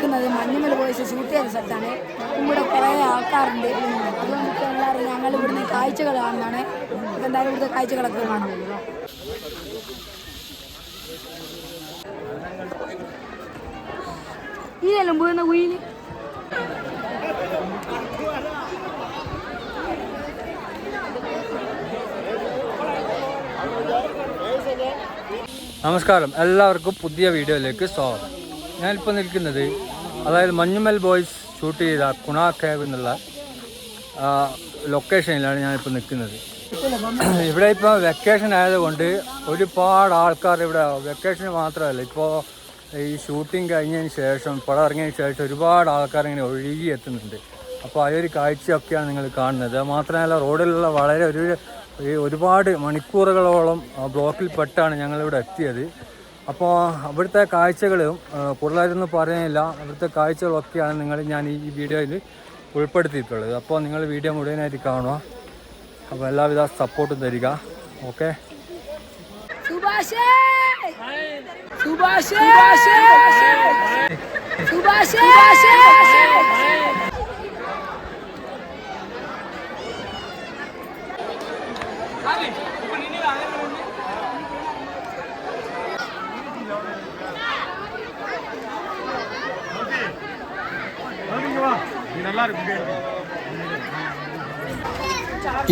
നിൽക്കുന്നത് Manjummel boys shoot ചെയ്ത സ്ഥലത്താണ്. ഇവിടെ കുറേ ആൾക്കാരുണ്ട്. അതുകൊണ്ട് എല്ലാവരും ഞങ്ങൾ ഇവിടുന്ന് കാഴ്ചകൾ കാണുന്നതാണ്. ഇപ്പം എന്തായാലും ഇവിടുത്തെ കാഴ്ചകളൊക്കെ കാണാം. ഇതെല്ലാം വീഴുന്ന കുയില് നമസ്കാരം, എല്ലാവർക്കും പുതിയ വീഡിയോയിലേക്ക് സ്വാഗതം. ഞാനിപ്പോൾ നിൽക്കുന്നത് അതായത് മഞ്ഞുമൽ ബോയ്സ് ഷൂട്ട് ചെയ്ത കുണാ കേവ് എന്നുള്ള ലൊക്കേഷനിലാണ് ഞാനിപ്പോൾ നിൽക്കുന്നത്. ഇവിടെ ഇപ്പോൾ വെക്കേഷൻ ആയതുകൊണ്ട് ഒരുപാട് ആൾക്കാർ ഇവിടെ വെക്കേഷൻ മാത്രമല്ല, ഇപ്പോൾ ഈ ഷൂട്ടിങ് കഴിഞ്ഞതിന് ശേഷം പടം ഇറങ്ങിയതിന് ശേഷം ഒരുപാട് ആൾക്കാർ ഇങ്ങനെ ഒഴുകി എത്തുന്നുണ്ട്. അപ്പോൾ ആ ഒരു കാഴ്ചയൊക്കെയാണ് നിങ്ങൾ കാണുന്നത്. മാത്രമല്ല റോഡിലുള്ള വളരെ ഒരുപാട് മണിക്കൂറുകളോളം ബ്ലോക്കിൽപ്പെട്ടാണ് ഞങ്ങളിവിടെ എത്തിയത്. അപ്പോൾ അവിടുത്തെ കാഴ്ചകളും കൂടുതലായിട്ടൊന്നും പറയുന്നില്ല, അവിടുത്തെ കാഴ്ചകളൊക്കെയാണ് ഞാൻ ഈ വീഡിയോയിൽ ഉൾപ്പെടുത്തിയിട്ടുള്ളത്. അപ്പോൾ നിങ്ങൾ വീഡിയോ മുഴുവനായിട്ട് കാണുക. അപ്പോൾ എല്ലാവിധ സപ്പോർട്ടും തരിക. ഓക്കെ.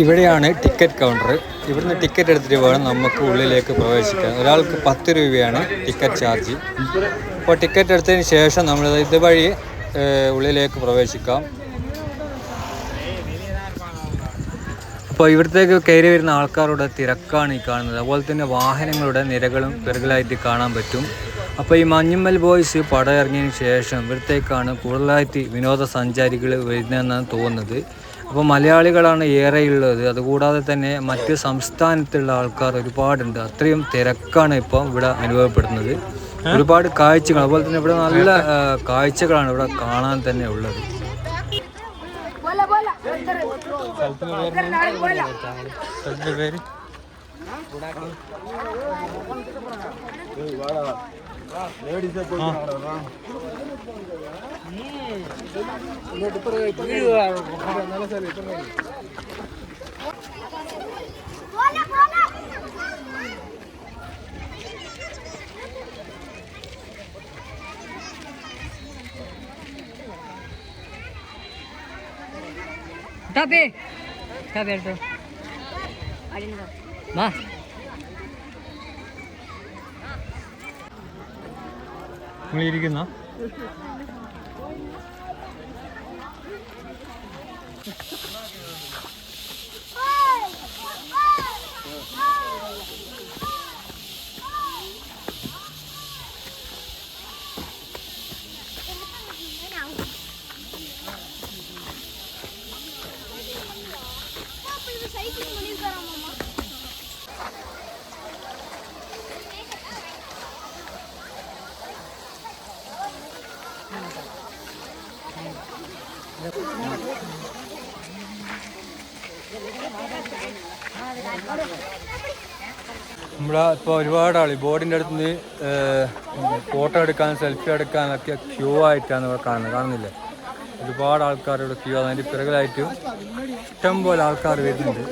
ഇവിടെയാണ് ടിക്കറ്റ് കൗണ്ടർ. ഇവിടുന്ന് ടിക്കറ്റ് എടുത്തിട്ട് വേണം നമുക്ക് ഉള്ളിലേക്ക് പ്രവേശിക്കാൻ. ഒരാൾക്ക് 10 രൂപയാണ് ടിക്കറ്റ് ചാർജ്. അപ്പോൾ ടിക്കറ്റ് എടുത്തതിന് ശേഷം നമ്മൾ ഇതുവഴി ഉള്ളിലേക്ക് പ്രവേശിക്കാം. അപ്പോൾ ഇവിടത്തേക്ക് കയറി വരുന്ന ആൾക്കാരുടെ തിരക്കാണ് ഈ കാണുന്നത്. അതുപോലെ തന്നെ വാഹനങ്ങളുടെ നിരകളും പിറകിലായിട്ട് കാണാൻ പറ്റും. അപ്പോൾ ഈ മഞ്ഞുമൽ ബോയ്സ് പടം ഇറങ്ങിയതിന് ശേഷം ഇവിടത്തേക്കാണ് കൂടുതലായിട്ട് വിനോദസഞ്ചാരികൾ വരുന്നതെന്നാണ് തോന്നുന്നത്. അപ്പോൾ മലയാളികളാണ് ഏറെയുള്ളത്. അതുകൂടാതെ തന്നെ മറ്റ് സംസ്ഥാനത്തുള്ള ആൾക്കാർ ഒരുപാടുണ്ട്. അത്രയും തിരക്കാണ് ഇപ്പോൾ ഇവിടെ അനുഭവപ്പെടുന്നത്. ഒരുപാട് കാഴ്ചകൾ, അതുപോലെ തന്നെ ഇവിടെ നല്ല കാഴ്ചകളാണ് ഇവിടെ കാണാൻ തന്നെ ഉള്ളത്. പേര് ഇരിക്കുന്ന നമ്മുടെ ഇപ്പോൾ ഒരുപാട് ആൾ ബോർഡിൻ്റെ അടുത്ത് നിന്ന് ഫോട്ടോ എടുക്കാനും സെൽഫി എടുക്കാനൊക്കെ ക്യൂ ആയിട്ടാണ് ഇവിടെ കാണുന്നില്ലേ? ഒരുപാട് ആൾക്കാർ ഇവിടെ ക്യൂ ആണ്. അതിൻ്റെ പിറകിലായിട്ടും ഇഷ്ടം പോലെ ആൾക്കാർ വരുന്നുണ്ട്.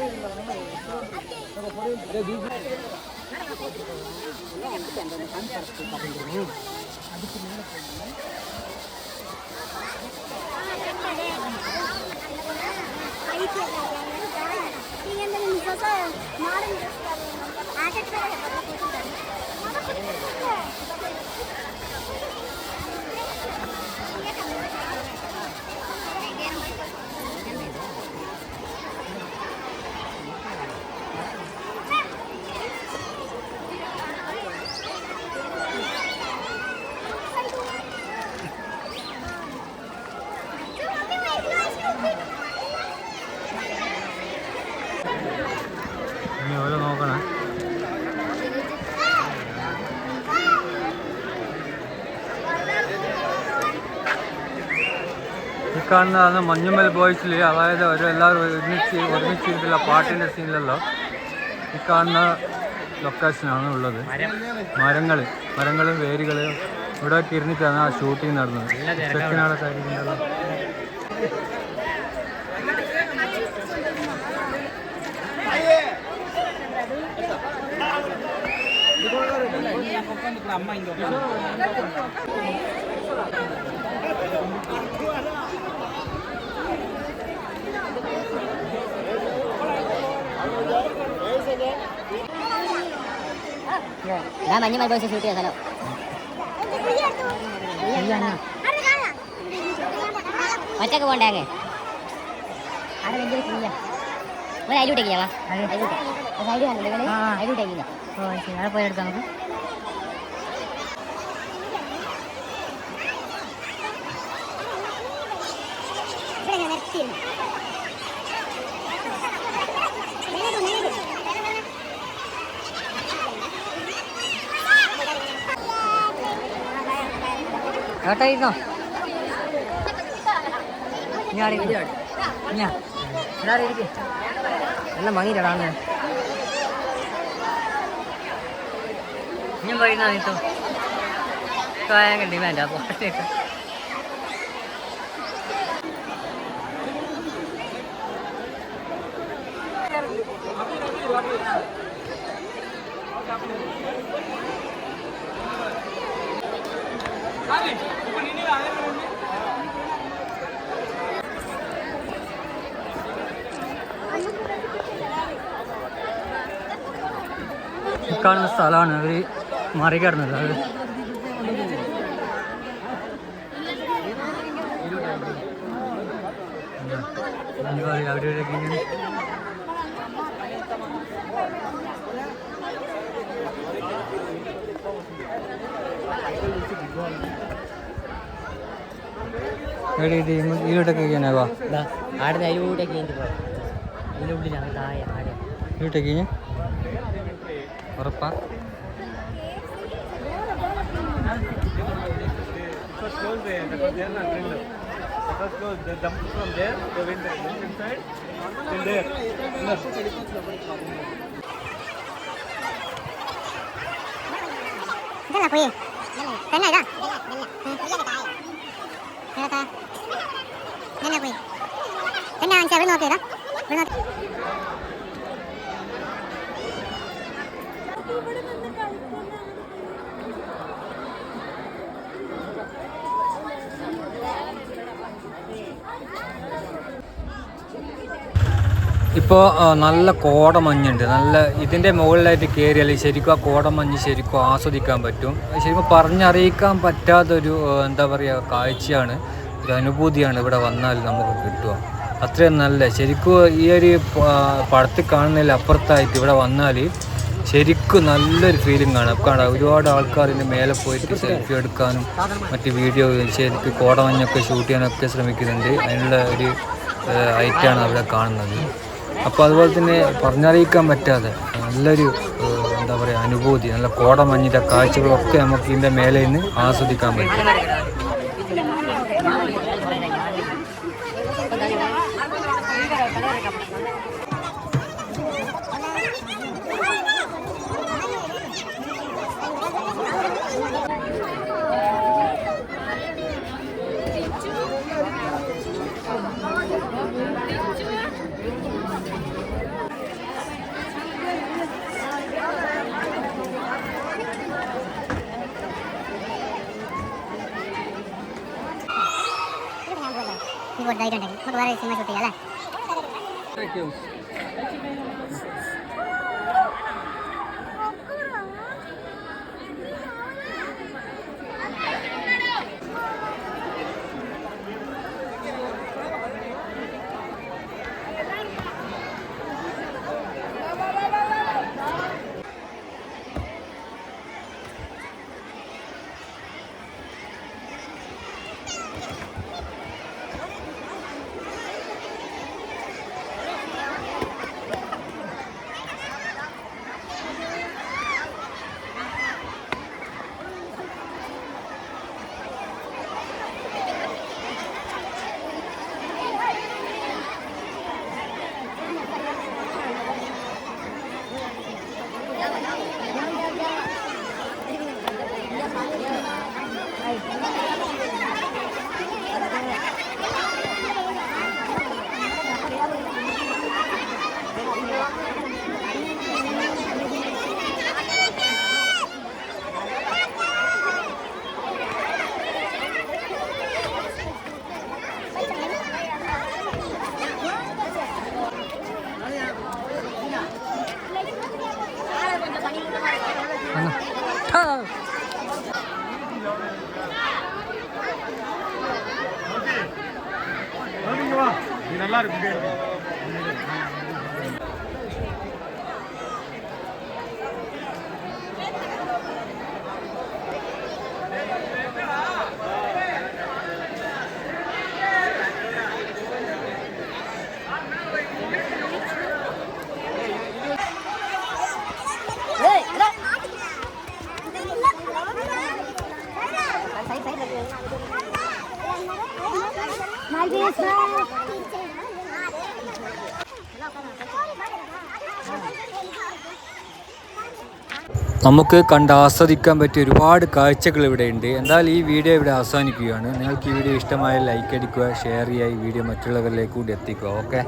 നോക്കണേ, ഈ കാണുന്നതാണ് മഞ്ഞുമൽ ബോയ്സിൽ, അതായത് എല്ലാവരും ഒരുമിച്ചിട്ടുള്ള പാട്ടിൻ്റെ സീനിലല്ലോ ഈ കാണുന്ന ലൊക്കേഷനാണ് ഉള്ളത്. മരങ്ങളും വേരുകൾ ഇവിടെ ഒക്കെ ഇരുന്നിട്ടാണ് ആ ഷൂട്ടിങ് നടന്നത്. ചെക്കനാളെ കാര്യമുണ്ടല്ലോ. ഞാൻ മഞ്ഞ ബോയ്സ് ഷൂട്ട് ചെയ്യാൻ സ്ഥലം ഒറ്റക്ക് പോണ്ടേ അങ്ങ് അവിടെ വലിയ ഫ്രീയാ ഒരു അരിവിട്ടേക്കില്ല സൈഡ് കണ്ടില്ല അരിവിട്ടേക്കില്ല ഓ ശരി അവിടെ പോയെടുക്കാം നമുക്ക് കേട്ടോ ഇരുന്നോ എല്ലാം വാങ്ങിയിട്ടാണ് ഞാൻ പറയുന്ന നീട്ടോ ഭയങ്കര ഡിമാൻഡാ പോട്ടേക്ക് കാണുന്ന സ്ഥലമാണ് അവർ മറികടന്നത്. അത് എന്താ പറയുക അവരൊക്കെ ഇതിലോട്ടൊക്കെ ചെയ്യാനാവാ ആടുന്ന അതിലൂട്ടേക്ക് അതിലുള്ളിലാണ് താഴെ ആടെ ഇതിലോട്ടേക്ക് ഉറപ്പാ ഇതല്ല പോയി തന്നെ ഇതാ തന്നെ പോയി തന്നെ വാങ്ങിച്ചാൽ അവിടെ നോക്കിയതാ ഇവിടെ നോക്കി ഇപ്പോൾ നല്ല കോടമഞ്ഞുണ്ട്. നല്ല ഇതിൻ്റെ മുകളിലായിട്ട് കയറിയാൽ ശരിക്കും ആ കോടമഞ്ഞ് ശരിക്കും ആസ്വദിക്കാൻ പറ്റും. ശരിക്കും പറഞ്ഞറിയിക്കാൻ പറ്റാത്തൊരു എന്താ പറയുക കാഴ്ചയാണ്, ഒരു അനുഭൂതിയാണ് ഇവിടെ വന്നാൽ നമുക്ക് കിട്ടുക. അത്രയും നല്ല ശരിക്കും ഈ ഒരു പടത്തിൽ കാണുന്നതിൽ അപ്പുറത്തായിട്ട് ഇവിടെ വന്നാൽ ശരിക്കും നല്ലൊരു ഫീലിംഗ് ആണ്. കാണാം ഒരുപാട് ആൾക്കാർ ഇതിൻ്റെ മേലെ പോയിട്ട് സെൽഫി എടുക്കാനും മറ്റ് വീഡിയോ ശരിക്കും കോടമഞ്ഞൊക്കെ ഷൂട്ട് ചെയ്യാനൊക്കെ ശ്രമിക്കുന്നുണ്ട്. അതിനുള്ള ഒരു ഐറ്റാണ് അവിടെ കാണുന്നത്. അപ്പോൾ അതുപോലെ തന്നെ പറഞ്ഞറിയിക്കാൻ പറ്റാതെ നല്ലൊരു എന്താ പറയുക അനുഭൂതി, നല്ല കോടമഞ്ഞിൻ്റെ കാഴ്ചകളൊക്കെ നമുക്ക് ഇതിൻ്റെ മേലെ നിന്ന് ആസ്വദിക്കാൻ പറ്റും. നമുക്ക് വേറെ സിനിമ ഷൂട്ട് ചെയ്യാം അല്ലേ? நல்லா இருக்கு. നമുക്ക് കണ്ട് ആസ്വദിക്കാൻ പറ്റിയ ഒരുപാട് കാഴ്ചകൾ ഇവിടെ ഉണ്ട്. എന്തായാലും ഈ വീഡിയോ ഇവിടെ അവസാനിക്കുകയാണ്. നിങ്ങൾക്ക് ഈ വീഡിയോ ഇഷ്ടമായ ലൈക്ക് അടിക്കുക, ഷെയർ ചെയ്യുക, ഈ വീഡിയോ മറ്റുള്ളവരിലേക്ക് കൂടി എത്തിക്കുക. ഓക്കെ.